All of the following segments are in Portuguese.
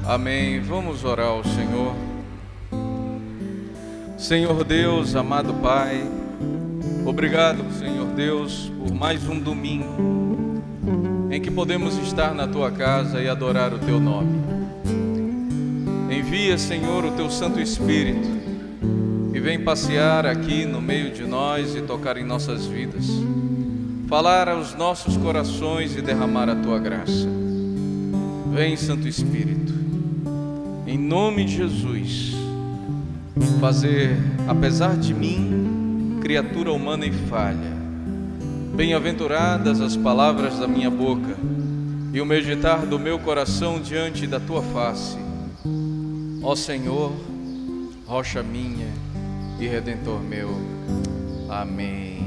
Amém. Vamos orar ao Senhor. Senhor Deus, amado Pai, obrigado, Senhor Deus, por mais um domingo em que podemos estar na Tua casa e adorar o Teu nome. Envia, Senhor, o Teu Santo Espírito e vem passear aqui no meio de nós e tocar em nossas vidas, falar aos nossos corações e derramar a Tua graça. Vem, Santo Espírito, em nome de Jesus, fazer, apesar de mim, criatura humana e falha, bem-aventuradas as palavras da minha boca e o meditar do meu coração diante da Tua face. Ó Senhor, rocha minha e Redentor meu. Amém.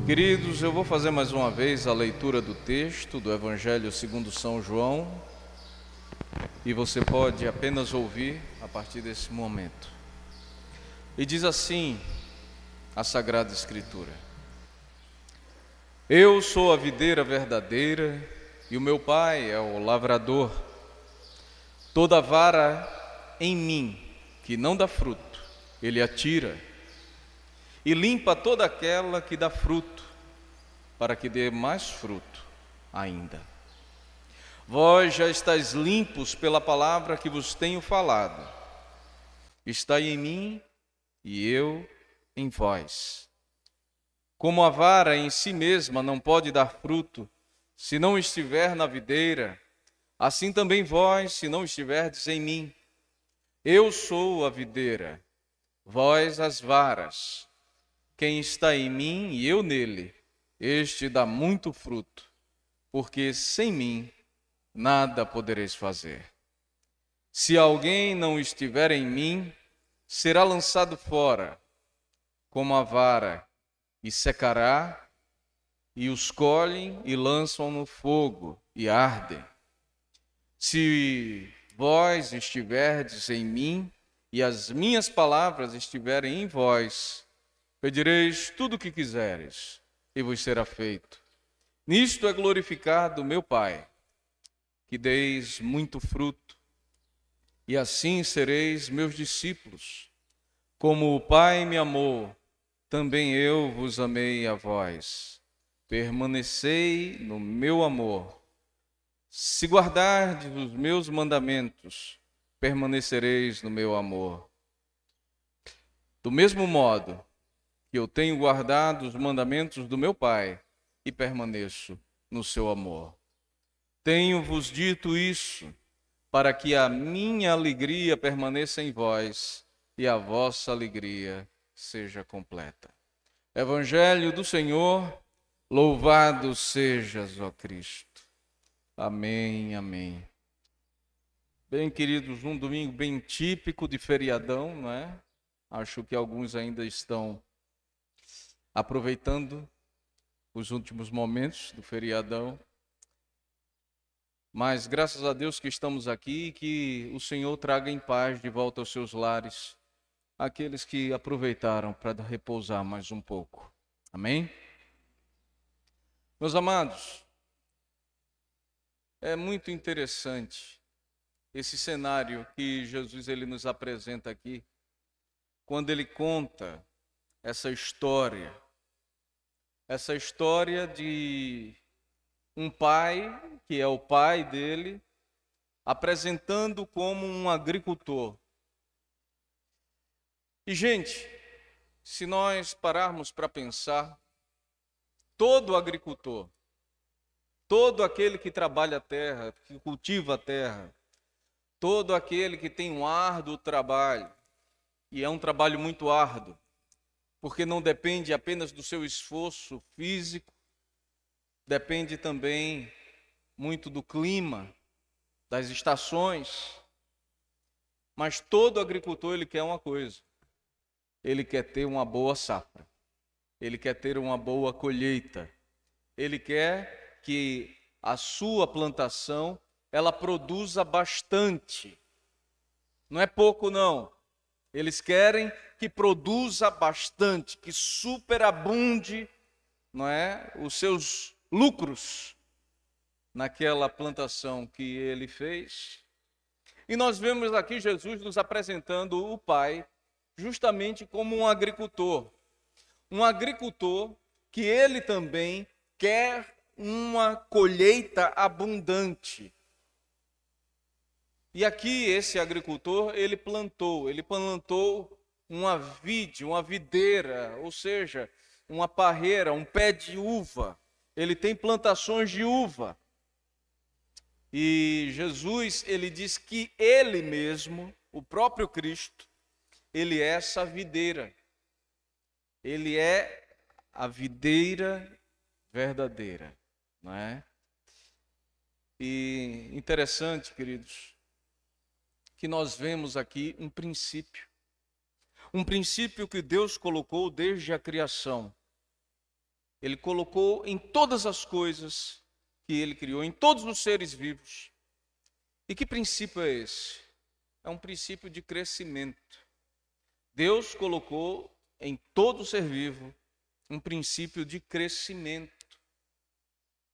Queridos, eu vou fazer mais uma vez a leitura do texto do Evangelho segundo São João, e você pode apenas ouvir a partir desse momento. E diz assim a Sagrada Escritura: Eu sou a videira verdadeira e o meu Pai é o lavrador. Toda vara em mim que não dá fruto, Ele a tira, e limpa toda aquela que dá fruto, para que dê mais fruto ainda. Vós já estáis limpos pela palavra que vos tenho falado. Estai em mim e eu em vós. Como a vara em si mesma não pode dar fruto se não estiver na videira, assim também vós, se não estiverdes em mim. Eu sou a videira, vós as varas. Quem está em mim e eu nele, este dá muito fruto, porque sem mim nada podereis fazer. Se alguém não estiver em mim, será lançado fora, como a vara, e secará, e os colhem e lançam no fogo, e ardem. Se vós estiverdes em mim, e as minhas palavras estiverem em vós, pedireis tudo o que quiseres, e vos será feito. Nisto é glorificado meu Pai, que deis muito fruto, e assim sereis meus discípulos. Como o Pai me amou, também eu vos amei a vós. Permanecei no meu amor. Se guardardes os meus mandamentos, permanecereis no meu amor. Do mesmo modo que eu tenho guardado os mandamentos do meu Pai e permaneço no seu amor. Tenho-vos dito isso, para que a minha alegria permaneça em vós e a vossa alegria seja completa. Evangelho do Senhor, louvado sejas, ó Cristo. Amém, amém. Bem, queridos, um domingo bem típico de feriadão, não é? Acho que alguns ainda estão aproveitando os últimos momentos do feriadão. Mas graças a Deus que estamos aqui e que o Senhor traga em paz de volta aos seus lares aqueles que aproveitaram para repousar mais um pouco. Amém? Meus amados, é muito interessante esse cenário que Jesus ele nos apresenta aqui, quando ele conta essa história de um pai, que é o pai dele, apresentando como um agricultor. E, gente, se nós pararmos para pensar, todo agricultor, todo aquele que trabalha a terra, que cultiva a terra, todo aquele que tem um árduo trabalho, e é um trabalho muito árduo, porque não depende apenas do seu esforço físico, depende também muito do clima, das estações. Mas todo agricultor ele quer uma coisa: ele quer ter uma boa safra, ele quer ter uma boa colheita, ele quer que a sua plantação ela produza bastante. Não é pouco não. Eles querem que produza bastante, que superabunde, não é, os seus lucros naquela plantação que ele fez. E nós vemos aqui Jesus nos apresentando o Pai justamente como um agricultor. Um agricultor que ele também quer uma colheita abundante. E aqui esse agricultor, ele plantou uma vide, uma videira, ou seja, uma parreira, um pé de uva. Ele tem plantações de uva. E Jesus, ele diz que ele mesmo, o próprio Cristo, ele é essa videira. Ele é a videira verdadeira, não é? E interessante, queridos, que nós vemos aqui um princípio que Deus colocou desde a criação. Ele colocou em todas as coisas que ele criou, em todos os seres vivos. E que princípio é esse? É um princípio de crescimento. Deus colocou em todo ser vivo um princípio de crescimento.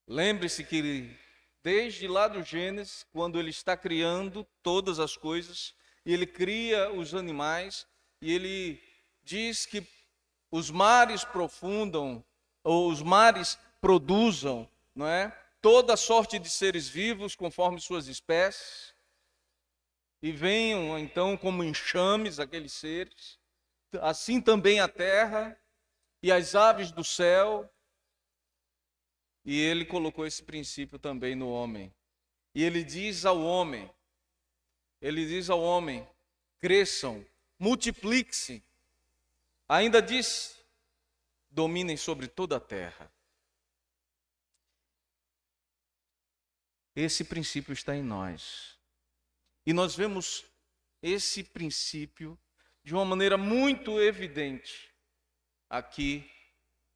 Lembre-se que desde lá do Gênesis, quando ele está criando todas as coisas, e ele cria os animais, e ele diz que os mares profundam, ou os mares produzam, não é? Toda sorte de seres vivos conforme suas espécies, e venham então como enxames aqueles seres, assim também a terra e as aves do céu. E ele colocou esse princípio também no homem. E ele diz ao homem, cresçam, multipliquem-se. Ainda diz, dominem sobre toda a terra. Esse princípio está em nós. E nós vemos esse princípio de uma maneira muito evidente aqui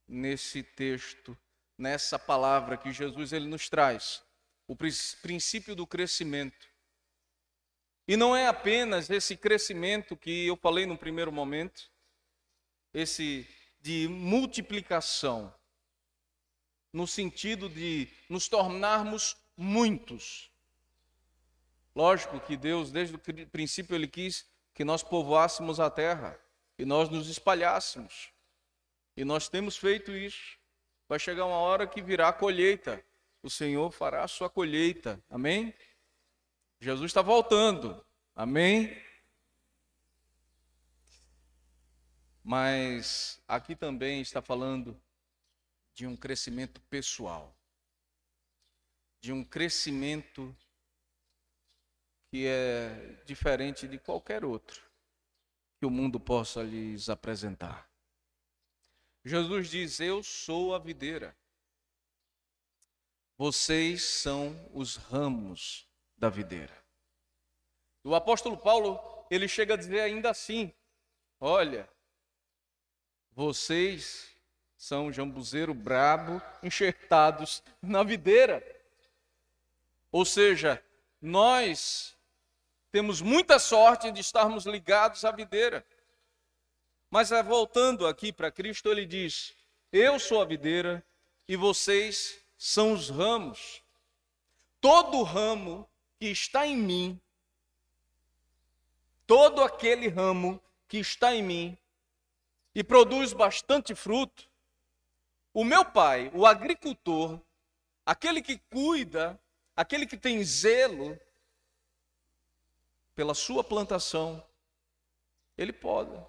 nesse texto, nessa palavra que Jesus ele nos traz, o princípio do crescimento. E não é apenas esse crescimento que eu falei no primeiro momento, esse de multiplicação, no sentido de nos tornarmos muitos. Lógico que Deus, desde o princípio, ele quis que nós povoássemos a terra, e nós nos espalhássemos. E nós temos feito isso. Vai chegar uma hora que virá a colheita. O Senhor fará a sua colheita. Amém? Jesus está voltando. Amém? Mas aqui também está falando de um crescimento pessoal. De um crescimento que é diferente de qualquer outro que o mundo possa lhes apresentar. Jesus diz: eu sou a videira. Vocês são os ramos da videira. O apóstolo Paulo, ele chega a dizer ainda assim: olha, vocês são jambuzeiro brabo enxertados na videira. Ou seja, nós temos muita sorte de estarmos ligados à videira. Mas voltando aqui para Cristo, ele diz: eu sou a videira e vocês são os ramos. Todo ramo que está em mim, todo aquele ramo que está em mim e produz bastante fruto, o meu Pai, o agricultor, aquele que cuida, aquele que tem zelo pela sua plantação, ele poda,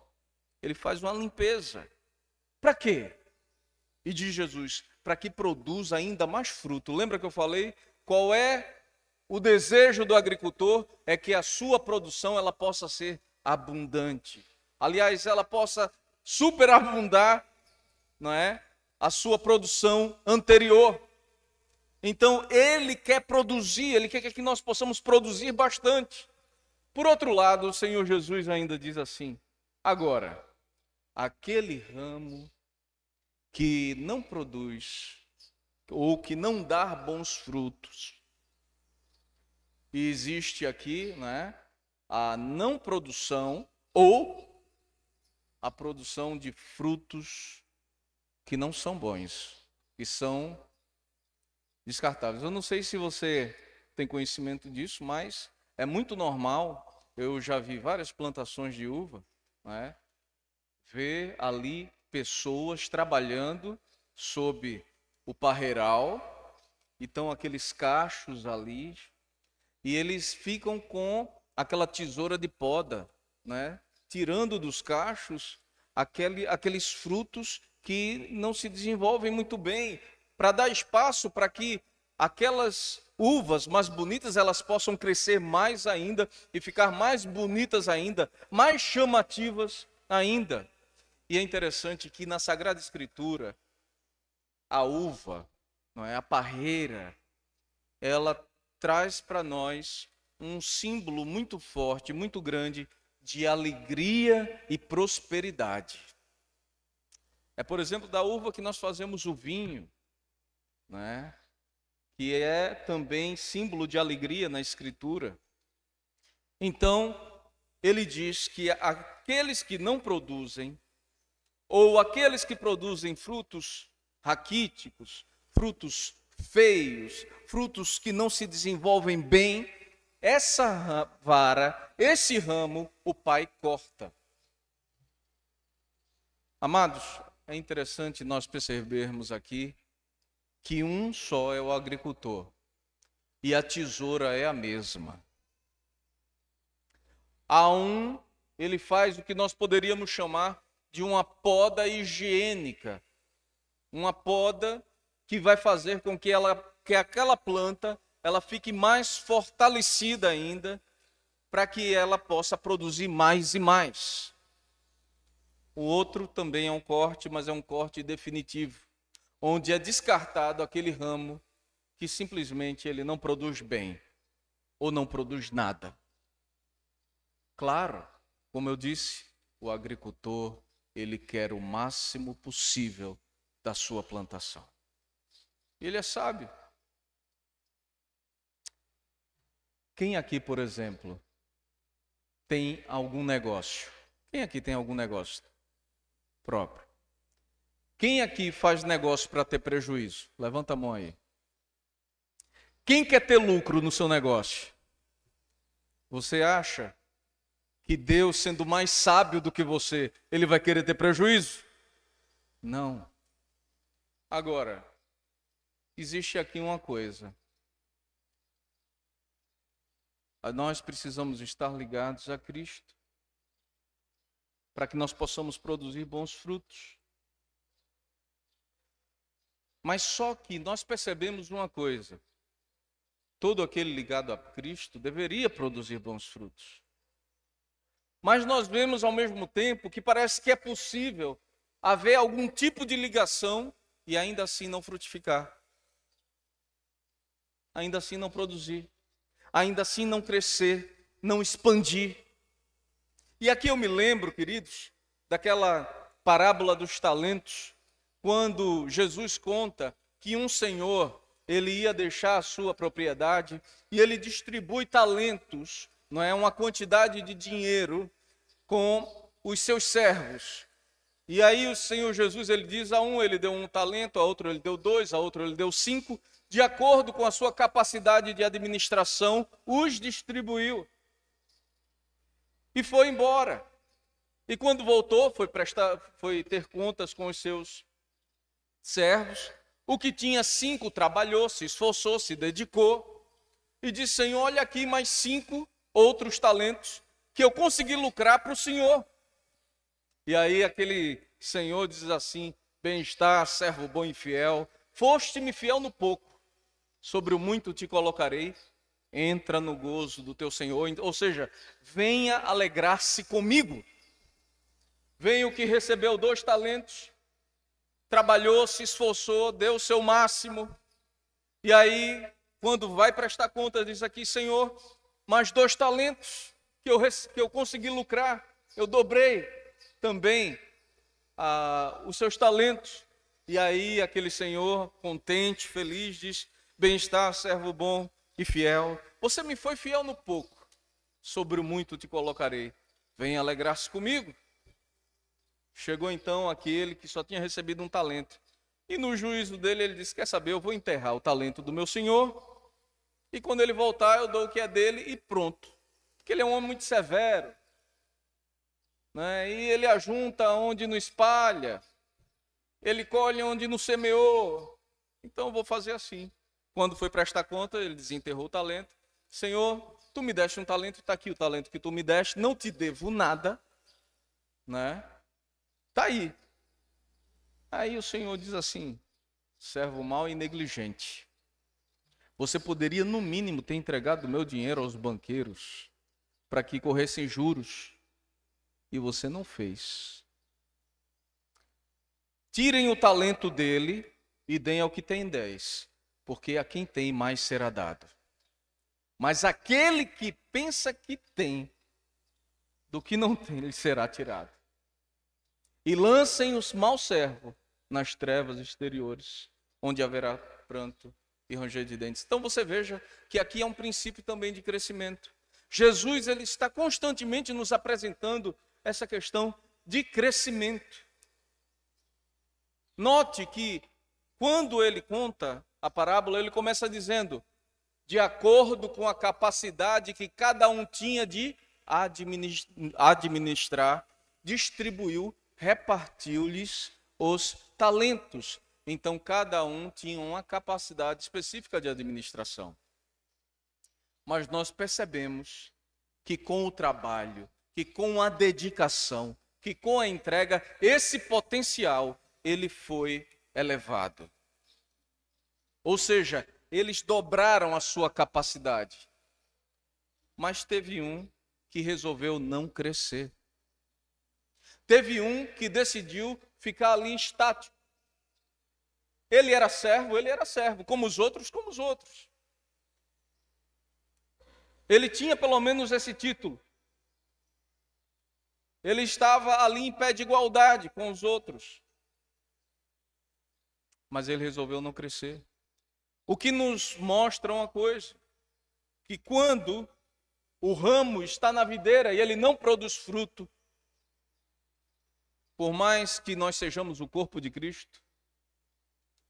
ele faz uma limpeza. Para quê? E diz Jesus, para que produza ainda mais fruto. Lembra que eu falei? Qual é o desejo do agricultor? É que a sua produção ela possa ser abundante. Aliás, ela possa superabundar, não é? A sua produção anterior. Então, ele quer produzir, ele quer que nós possamos produzir bastante. Por outro lado, o Senhor Jesus ainda diz assim: agora, aquele ramo que não produz ou que não dá bons frutos, e existe aqui, né, a não produção ou a produção de frutos que não são bons, que são descartáveis. Eu não sei se você tem conhecimento disso, mas é muito normal, eu já vi várias plantações de uva, né? Ver ali pessoas trabalhando sob o parreiral, e estão aqueles cachos ali, e eles ficam com aquela tesoura de poda, né? Tirando dos cachos aqueles frutos que não se desenvolvem muito bem, para dar espaço para que aquelas uvas mais bonitas elas possam crescer mais ainda e ficar mais bonitas ainda, mais chamativas ainda. E é interessante que na Sagrada Escritura, a uva, não é, a parreira, ela traz para nós um símbolo muito forte, muito grande de alegria e prosperidade. É, por exemplo, da uva que nós fazemos o vinho, né? Que é também símbolo de alegria na Escritura. Então, ele diz que aqueles que não produzem, ou aqueles que produzem frutos raquíticos, frutos feios, frutos que não se desenvolvem bem, essa vara, esse ramo, o Pai corta. Amados, é interessante nós percebermos aqui que um só é o agricultor e a tesoura é a mesma. A um, ele faz o que nós poderíamos chamar de uma poda higiênica, uma poda que vai fazer com que aquela planta ela fique mais fortalecida ainda, para que ela possa produzir mais e mais. O outro também é um corte, mas é um corte definitivo, onde é descartado aquele ramo que simplesmente ele não produz bem, ou não produz nada. Claro, como eu disse, o agricultor, ele quer o máximo possível da sua plantação. Ele é sábio. Quem aqui, por exemplo, tem algum negócio? Quem aqui tem algum negócio próprio? Quem aqui faz negócio para ter prejuízo? Levanta a mão aí. Quem quer ter lucro no seu negócio? Você acha que Deus, sendo mais sábio do que você, ele vai querer ter prejuízo? Não. Agora, existe aqui uma coisa. Nós precisamos estar ligados a Cristo, para que nós possamos produzir bons frutos. Mas só que nós percebemos uma coisa: todo aquele ligado a Cristo deveria produzir bons frutos. Mas nós vemos ao mesmo tempo que parece que é possível haver algum tipo de ligação e ainda assim não frutificar. Ainda assim não produzir. Ainda assim não crescer, não expandir. E aqui eu me lembro, queridos, daquela parábola dos talentos, quando Jesus conta que um senhor, ele ia deixar a sua propriedade e ele distribui talentos, não é, uma quantidade de dinheiro com os seus servos. E aí o Senhor Jesus, ele diz, a um ele deu 1 talento, a outro ele deu 2, a outro ele deu 5, de acordo com a sua capacidade de administração, os distribuiu. E foi embora. E quando voltou, foi ter contas com os seus servos. O que tinha 5 trabalhou, se esforçou, se dedicou. E disse, Senhor, olha aqui mais 5 outros talentos que eu consegui lucrar para o Senhor. E aí aquele senhor diz assim, bem-estar, servo bom e fiel, foste-me fiel no pouco, sobre o muito te colocarei, entra no gozo do teu Senhor. Ou seja, venha alegrar-se comigo. Venha o que recebeu 2 talentos, trabalhou, se esforçou, deu o seu máximo. E aí, quando vai prestar conta, diz aqui, Senhor, mais 2 talentos que eu consegui lucrar, eu dobrei também os seus talentos. E aí aquele senhor, contente, feliz, diz, bem-estar, servo bom e fiel. Você me foi fiel no pouco, sobre o muito te colocarei. Venha alegrar-se comigo. Chegou então aquele que só tinha recebido 1 talento. E no juízo dele ele disse, quer saber, eu vou enterrar o talento do meu senhor e quando ele voltar eu dou o que é dele e pronto. Porque ele é um homem muito severo, né? E ele ajunta onde não espalha, ele colhe onde não semeou. Então eu vou fazer assim. Quando foi prestar conta, ele desenterrou o talento. Senhor, tu me deste um talento, está aqui o talento que tu me deste, não te devo nada, né? Está aí. Aí o Senhor diz assim: servo mau e negligente, você poderia no mínimo ter entregado o meu dinheiro aos banqueiros para que corressem juros, e você não fez. Tirem o talento dele e deem ao que tem 10, porque a quem tem mais será dado. Mas aquele que pensa que tem, do que não tem, lhe será tirado. E lancem os maus servos nas trevas exteriores, onde haverá pranto e ranger de dentes. Então você veja que aqui é um princípio também de crescimento. Jesus, ele está constantemente nos apresentando essa questão de crescimento. Note que quando ele conta a parábola, ele começa dizendo: de acordo com a capacidade que cada um tinha de administrar, distribuiu, repartiu-lhes os talentos. Então, cada um tinha uma capacidade específica de administração. Mas nós percebemos que com o trabalho, que com a dedicação, que com a entrega, esse potencial, ele foi elevado. Ou seja, eles dobraram a sua capacidade. Mas teve um que resolveu não crescer. Teve um que decidiu ficar ali estático. Ele era servo, como os outros, como os outros. Ele tinha pelo menos esse título. Ele estava ali em pé de igualdade com os outros. Mas ele resolveu não crescer. O que nos mostra uma coisa, que quando o ramo está na videira e ele não produz fruto, por mais que nós sejamos o corpo de Cristo,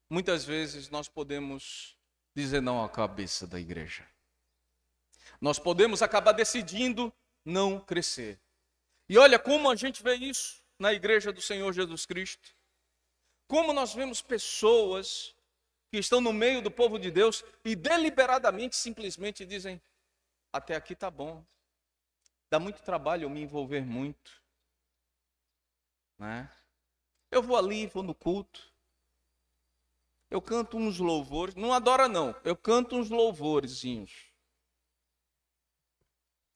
muitas vezes nós podemos dizer não à cabeça da igreja. Nós podemos acabar decidindo não crescer. E olha como a gente vê isso na igreja do Senhor Jesus Cristo. Como nós vemos pessoas que estão no meio do povo de Deus e deliberadamente, simplesmente dizem: até aqui está bom. Dá muito trabalho eu me envolver muito, né? Eu vou ali, vou no culto. Eu canto uns louvores. Não adora não, eu canto uns louvorezinhos.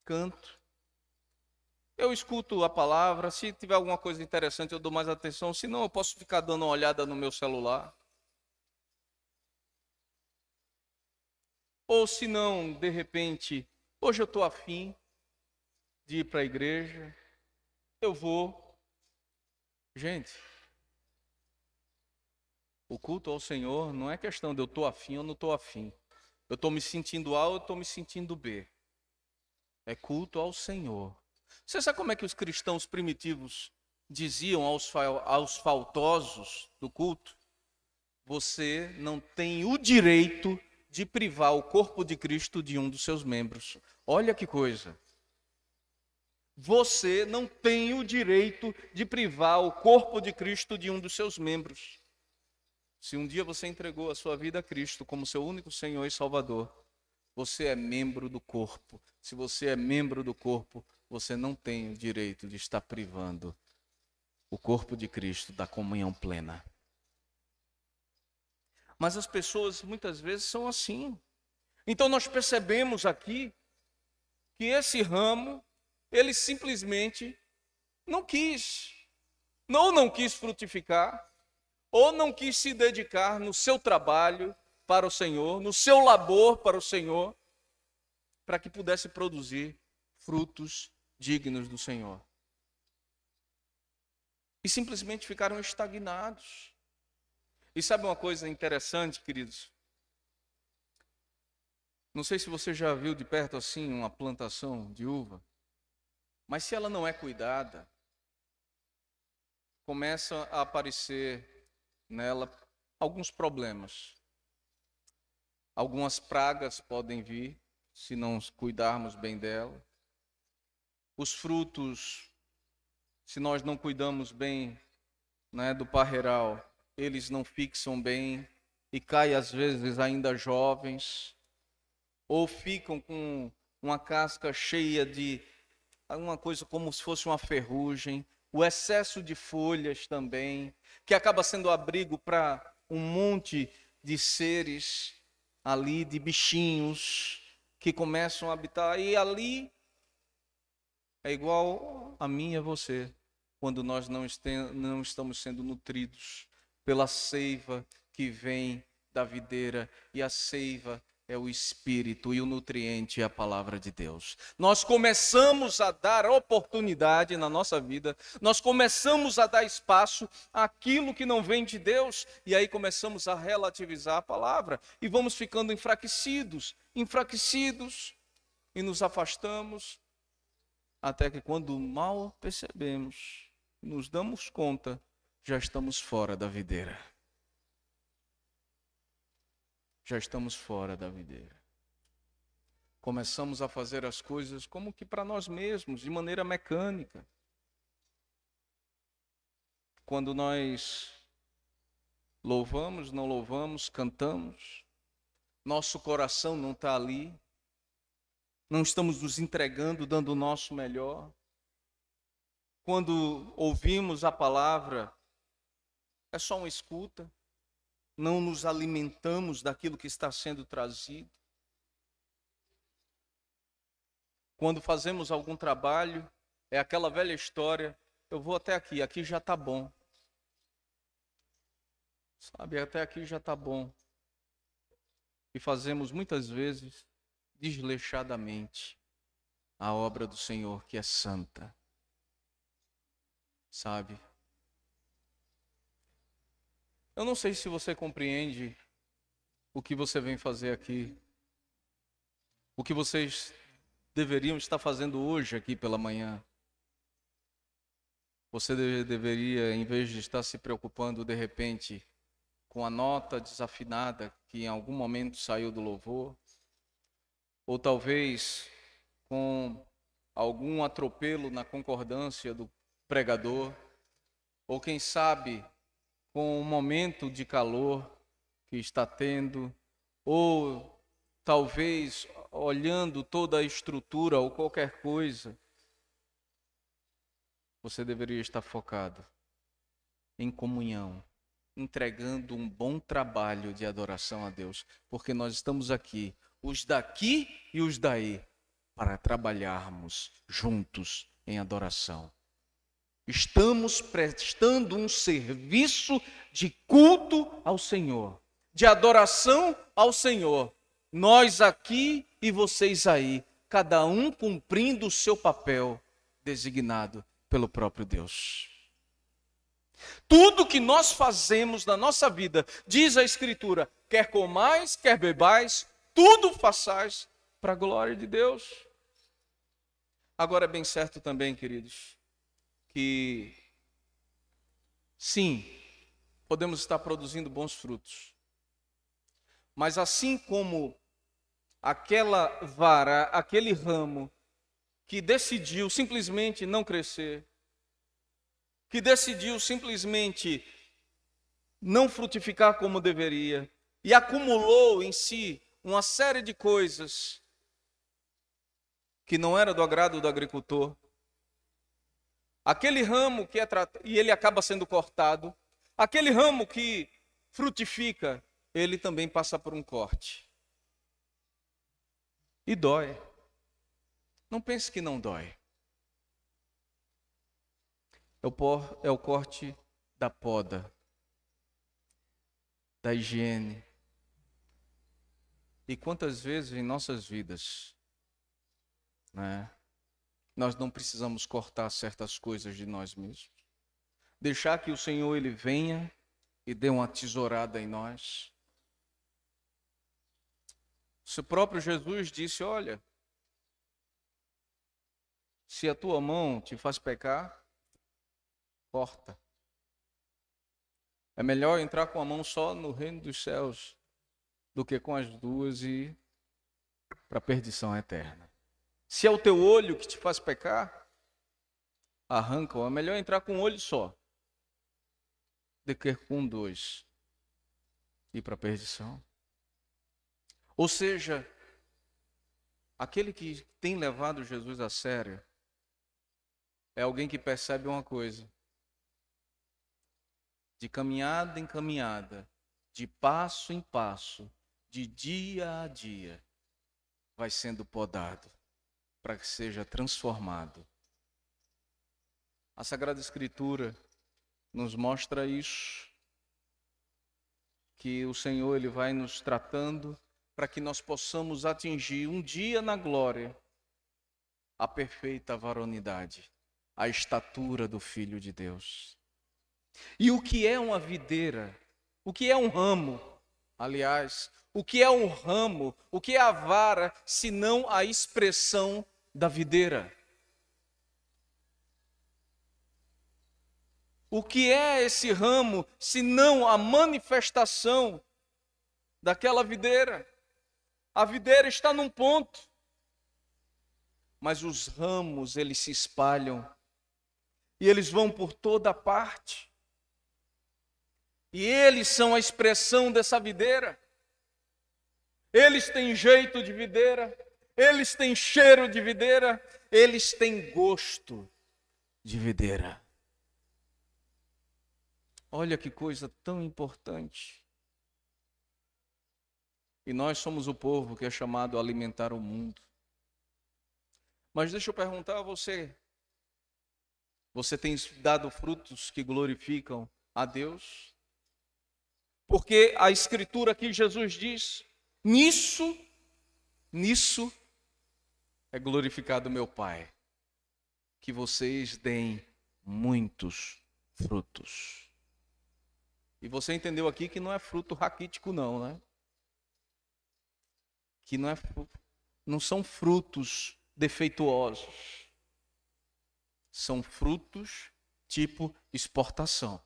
Canto. Eu escuto a palavra, se tiver alguma coisa interessante eu dou mais atenção, senão eu posso ficar dando uma olhada no meu celular. Ou se não, de repente, hoje eu estou afim de ir para a igreja, eu vou. Gente, o culto ao Senhor não é questão de eu estou afim ou não estou afim. Eu estou me sentindo A ou eu estou me sentindo B. É culto ao Senhor. Você sabe como é que os cristãos primitivos diziam aos faltosos do culto? Você não tem o direito de privar o corpo de Cristo de um dos seus membros. Olha que coisa. Você não tem o direito de privar o corpo de Cristo de um dos seus membros. Se um dia você entregou a sua vida a Cristo como seu único Senhor e Salvador, você é membro do corpo. Se você é membro do corpo, você não tem o direito de estar privando o corpo de Cristo da comunhão plena. Mas as pessoas muitas vezes são assim. Então nós percebemos aqui que esse ramo, ele simplesmente não quis frutificar, ou não quis se dedicar no seu trabalho para o Senhor, no seu labor para o Senhor, para que pudesse produzir frutos dignos do Senhor. E simplesmente ficaram estagnados. E sabe uma coisa interessante, queridos? Não sei se você já viu de perto assim uma plantação de uva, mas se ela não é cuidada, começa a aparecer nela alguns problemas. Algumas pragas podem vir se não cuidarmos bem dela. Os frutos, se nós não cuidamos bem, né, do parreiral, eles não fixam bem e caem às vezes ainda jovens, ou ficam com uma casca cheia de uma coisa como se fosse uma ferrugem, o excesso de folhas também, que acaba sendo abrigo para um monte de seres ali, de bichinhos que começam a habitar, e ali é igual a mim e a você, quando nós não estamos sendo nutridos pela seiva que vem da videira, e a seiva é o Espírito e o nutriente é a palavra de Deus. Nós começamos a dar oportunidade na nossa vida, nós começamos a dar espaço àquilo que não vem de Deus, e aí começamos a relativizar a palavra, e vamos ficando enfraquecidos, e nos afastamos, até que quando mal percebemos, nos damos conta, já estamos fora da videira. Já estamos fora da videira. Começamos a fazer as coisas como que para nós mesmos, de maneira mecânica. Quando nós louvamos, não louvamos, cantamos, nosso coração não está ali, não estamos nos entregando, dando o nosso melhor. Quando ouvimos a palavra, é só uma escuta, não nos alimentamos daquilo que está sendo trazido. Quando fazemos algum trabalho, é aquela velha história, eu vou até aqui, aqui já está bom. Sabe, até aqui já está bom. E fazemos muitas vezes desleixadamente a obra do Senhor, que é santa. Sabe? Eu não sei se você compreende o que você vem fazer aqui, o que vocês deveriam estar fazendo hoje aqui pela manhã. Você deveria, em vez de estar se preocupando de repente com a nota desafinada que em algum momento saiu do louvor, ou talvez com algum atropelo na concordância do pregador, ou quem sabe com um momento de calor que está tendo, ou talvez olhando toda a estrutura ou qualquer coisa, você deveria estar focado em comunhão, entregando um bom trabalho de adoração a Deus, porque nós estamos aqui, os daqui e os daí, para trabalharmos juntos em adoração. Estamos prestando um serviço de culto ao Senhor, de adoração ao Senhor. Nós aqui e vocês aí, cada um cumprindo o seu papel designado pelo próprio Deus. Tudo que nós fazemos na nossa vida, diz a Escritura, quer comais, quer bebais, tudo façais para a glória de Deus. Agora é bem certo também, queridos, que sim, podemos estar produzindo bons frutos. Mas assim como aquela vara, aquele ramo que decidiu simplesmente não crescer, que decidiu simplesmente não frutificar como deveria, e acumulou em si uma série de coisas que não era do agrado do agricultor, aquele ramo que é tratado, e ele acaba sendo cortado, aquele ramo que frutifica, ele também passa por um corte. E dói. Não pense que não dói. É o corte da poda, da higiene. E quantas vezes em nossas vidas, né, nós não precisamos cortar certas coisas de nós mesmos. Deixar que o Senhor ele venha e dê uma tesourada em nós. O próprio Jesus disse, olha, se a tua mão te faz pecar, corta. É melhor entrar com a mão só no reino dos céus do que com as duas e para a perdição eterna. Se é o teu olho que te faz pecar, arranca-o. É melhor entrar com um olho só do que com dois e ir para a perdição. Ou seja, aquele que tem levado Jesus a sério é alguém que percebe uma coisa: de caminhada em caminhada, de passo em passo, de dia a dia, vai sendo podado para que seja transformado. A Sagrada Escritura nos mostra isso, que o Senhor ele vai nos tratando para que nós possamos atingir um dia na glória a perfeita varonidade, a estatura do Filho de Deus. E o que é uma videira? O que é um ramo? Aliás, o que é um ramo? O que é a vara, senão a expressão da videira? O que é esse ramo, senão a manifestação daquela videira? A videira está num ponto, mas os ramos, eles se espalham e eles vão por toda parte. E eles são a expressão dessa videira. Eles têm jeito de videira, eles têm cheiro de videira, eles têm gosto de videira. Olha que coisa tão importante. E nós somos o povo que é chamado a alimentar o mundo. Mas deixa eu perguntar a você: você tem dado frutos que glorificam a Deus? Porque a Escritura aqui, Jesus diz: nisso é glorificado meu Pai, que vocês deem muitos frutos. E você entendeu aqui que não é fruto raquítico não, né? Que não são frutos defeituosos. São frutos tipo exportação.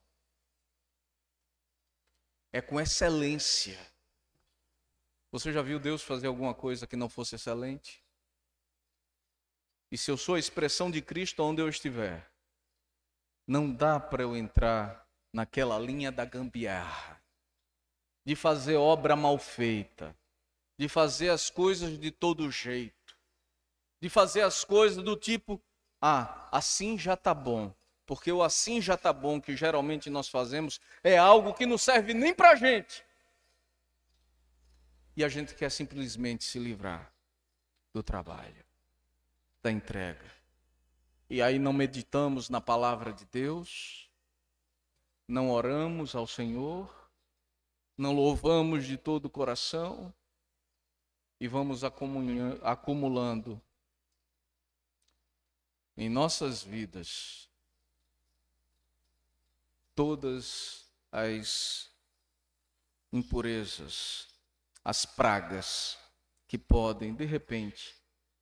É com excelência. Você já viu Deus fazer alguma coisa que não fosse excelente? E se eu sou a expressão de Cristo onde eu estiver, não dá para eu entrar naquela linha da gambiarra, de fazer obra mal feita, de fazer as coisas de todo jeito, de fazer as coisas do tipo, assim já está bom. Porque o assim já está bom que geralmente nós fazemos é algo que não serve nem para a gente. E a gente quer simplesmente se livrar do trabalho, da entrega. E aí não meditamos na palavra de Deus, não oramos ao Senhor, não louvamos de todo o coração e vamos acumulando em nossas vidas todas as impurezas, as pragas que podem, de repente,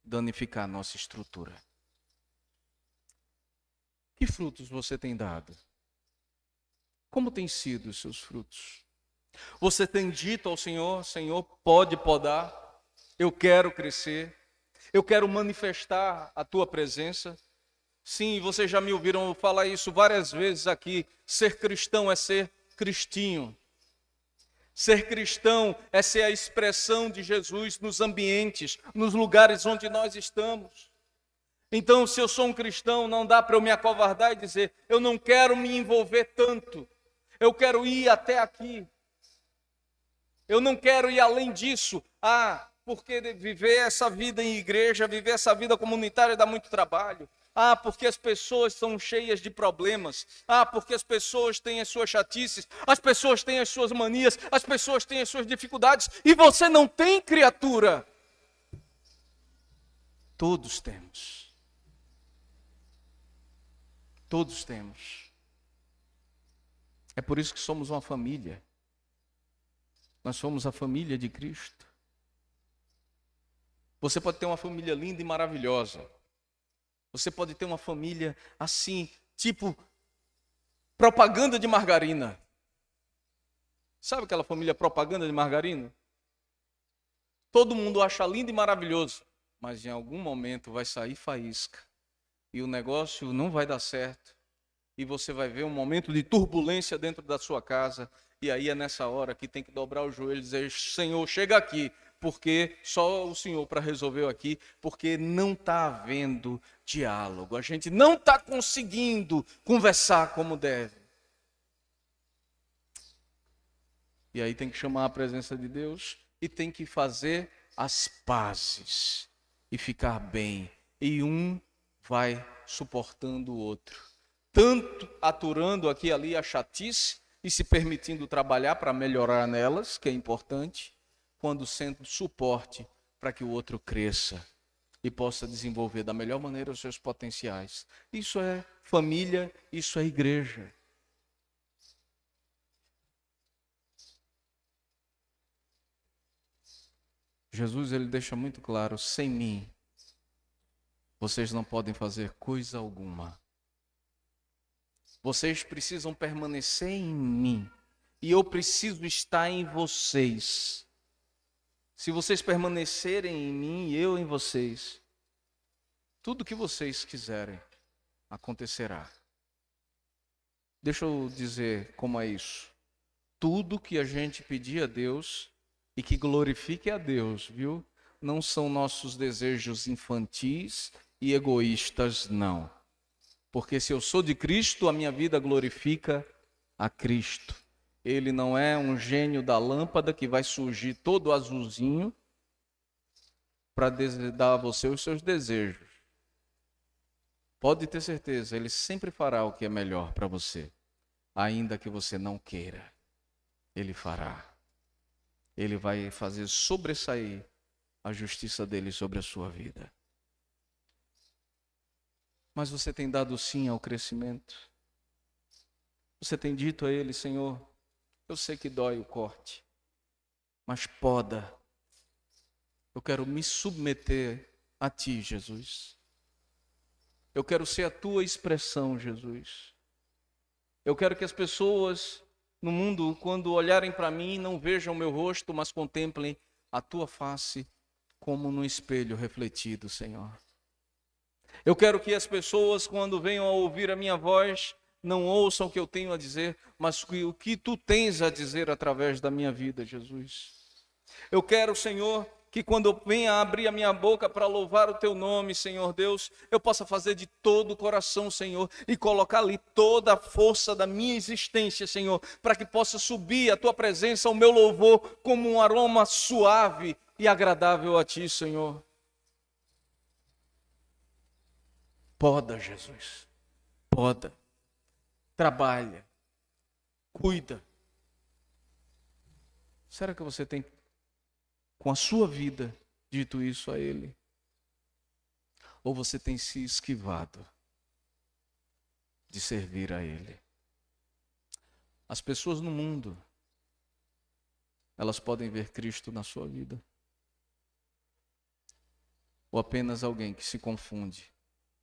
danificar nossa estrutura. Que frutos você tem dado? Como têm sido os seus frutos? Você tem dito ao Senhor: Senhor, pode podar, eu quero crescer, eu quero manifestar a tua presença. Sim, vocês já me ouviram falar isso várias vezes aqui. Ser cristão é ser cristinho. Ser cristão é ser a expressão de Jesus nos ambientes, nos lugares onde nós estamos. Então, se eu sou um cristão, não dá para eu me acovardar e dizer: eu não quero me envolver tanto, eu quero ir até aqui. Eu não quero ir além disso. Porque viver essa vida em igreja, viver essa vida comunitária dá muito trabalho. Porque as pessoas são cheias de problemas. Porque as pessoas têm as suas chatices, as pessoas têm as suas manias, as pessoas têm as suas dificuldades. E você não tem, criatura? Todos temos. Todos temos. É por isso que somos uma família. Nós somos a família de Cristo. Você pode ter uma família linda e maravilhosa. Você pode ter uma família assim, tipo propaganda de margarina. Sabe aquela família propaganda de margarina? Todo mundo acha lindo e maravilhoso, mas em algum momento vai sair faísca e o negócio não vai dar certo. E você vai ver um momento de turbulência dentro da sua casa. E aí é nessa hora que tem que dobrar o joelho e dizer: Senhor, chega aqui, porque só o Senhor para resolver aqui, porque não está havendo diálogo. A gente não está conseguindo conversar como deve. E aí tem que chamar a presença de Deus e tem que fazer as pazes e ficar bem. E um vai suportando o outro, tanto aturando aqui e ali a chatice e se permitindo trabalhar para melhorar nelas, que é importante, quando sendo suporte para que o outro cresça e possa desenvolver da melhor maneira os seus potenciais. Isso é família, isso é igreja. Jesus, ele deixa muito claro: sem mim, vocês não podem fazer coisa alguma. Vocês precisam permanecer em mim e eu preciso estar em vocês. Se vocês permanecerem em mim e eu em vocês, tudo que vocês quiserem acontecerá. Deixa eu dizer como é isso. Tudo que a gente pedir a Deus e que glorifique a Deus, viu? Não são nossos desejos infantis e egoístas, não. Porque se eu sou de Cristo, a minha vida glorifica a Cristo. Ele não é um gênio da lâmpada que vai surgir todo azulzinho para dar a você os seus desejos. Pode ter certeza, ele sempre fará o que é melhor para você. Ainda que você não queira, ele fará. Ele vai fazer sobressair a justiça dele sobre a sua vida. Mas você tem dado sim ao crescimento. Você tem dito a ele: Senhor, eu sei que dói o corte, mas poda. Eu quero me submeter a ti, Jesus. Eu quero ser a tua expressão, Jesus. Eu quero que as pessoas no mundo, quando olharem para mim, não vejam o meu rosto, mas contemplem a tua face como num espelho refletido, Senhor. Eu quero que as pessoas, quando venham a ouvir a minha voz, não ouçam o que eu tenho a dizer, mas o que tu tens a dizer através da minha vida, Jesus. Eu quero, Senhor, que quando eu venha abrir a minha boca para louvar o teu nome, Senhor Deus, eu possa fazer de todo o coração, Senhor, e colocar ali toda a força da minha existência, Senhor, para que possa subir a tua presença, o meu louvor, como um aroma suave e agradável a ti, Senhor. Poda, Jesus, poda, trabalha, cuida. Será que você tem, com a sua vida, dito isso a Ele? Ou você tem se esquivado de servir a Ele? As pessoas no mundo, elas podem ver Cristo na sua vida? Ou apenas alguém que se confunde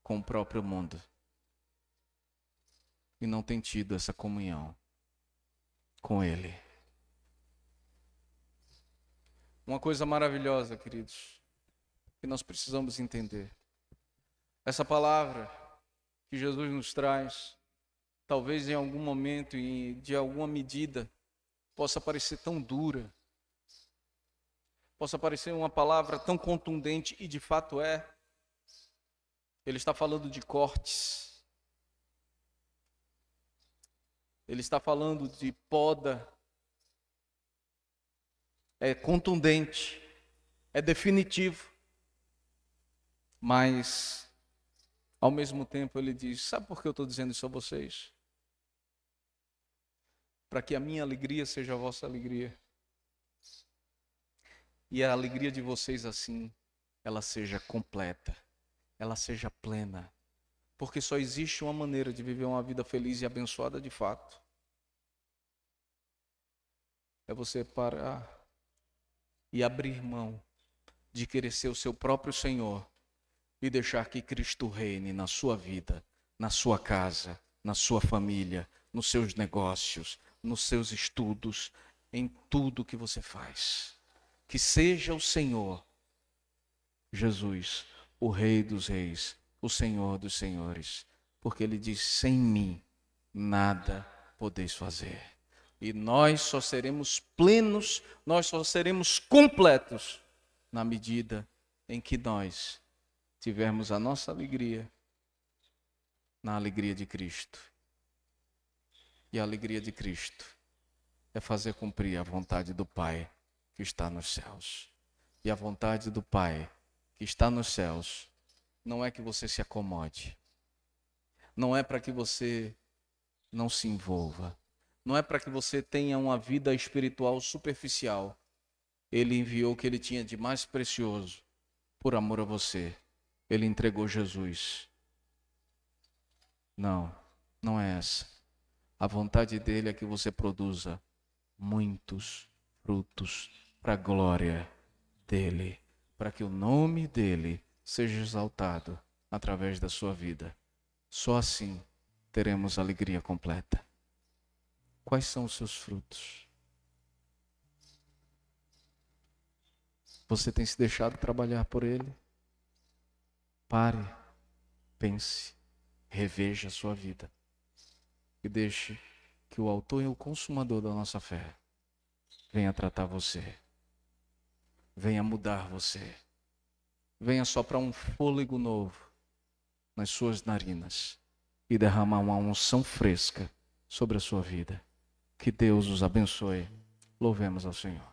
com o próprio mundo e não tem tido essa comunhão com Ele? Uma coisa maravilhosa, queridos, que nós precisamos entender. Essa palavra que Jesus nos traz, talvez em algum momento e de alguma medida, possa parecer tão dura, possa parecer uma palavra tão contundente, e de fato é. Ele está falando de cortes. Ele está falando de poda. É contundente, é definitivo, mas ao mesmo tempo ele diz: sabe por que eu estou dizendo isso a vocês? Para que a minha alegria seja a vossa alegria, e a alegria de vocês assim, ela seja completa, ela seja plena, porque só existe uma maneira de viver uma vida feliz e abençoada de fato, é você parar e abrir mão de querer ser o seu próprio Senhor e deixar que Cristo reine na sua vida, na sua casa, na sua família, nos seus negócios, nos seus estudos, em tudo que você faz. que seja o Senhor Jesus, o Rei dos Reis, o Senhor dos Senhores, porque Ele diz: sem mim nada podeis fazer. E nós só seremos plenos, nós só seremos completos na medida em que nós tivermos a nossa alegria na alegria de Cristo. E a alegria de Cristo é fazer cumprir a vontade do Pai que está nos céus. E a vontade do Pai que está nos céus não é que você se acomode, não é para que você não se envolva, não é para que você tenha uma vida espiritual superficial. Ele enviou o que Ele tinha de mais precioso por amor a você. Ele entregou Jesus. Não, não é essa. A vontade dele é que você produza muitos frutos para a glória dele, para que o nome dele seja exaltado através da sua vida. Só assim teremos alegria completa. Quais são os seus frutos? Você tem se deixado trabalhar por ele? Pare, pense, reveja a sua vida e deixe que o autor e o consumador da nossa fé venha tratar você, venha mudar você, venha soprar um fôlego novo nas suas narinas e derramar uma unção fresca sobre a sua vida. Que Deus os abençoe. Louvemos ao Senhor.